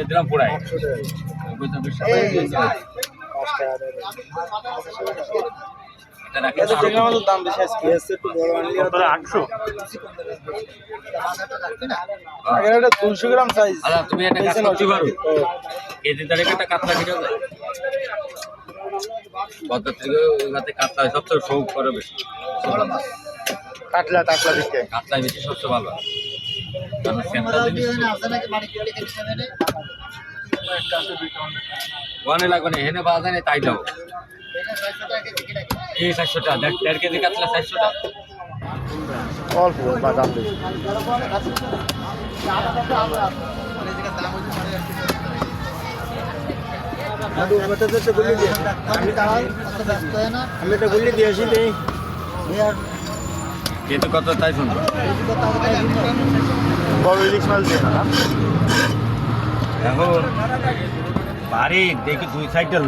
দিলাম পুরাই দাম বেশি আজকে একটু বড় আনলি 800 আগের এটা 200 গ্রাম সাইজ আচ্ছা তুমি একটা কাজ করতে পারো কেজি তারিখে একটা কাতলা কিনে দাও পদ্মা থেকে ওইভাবে কাতলা সবচেয়ে শৌক করে বেশি কাটলা টাকলা দিকে কাতলা বেশি সবচেয়ে ভালো কারণ সেন্টার জিনিস ওয়ানে লাগবে না হেনে পাওয়া যায় না তাই দাও এই 400 টাকা 1.5 কেজি কাতলা 400 টাকা অল্প বা দাম বেশি আমি তো গুলি দিয়েছি কিন্তু কত তাই শুনবো বড় ইলিশ মাছ দিয়ে না এখন বাড়ি দেখি দুই সাইডে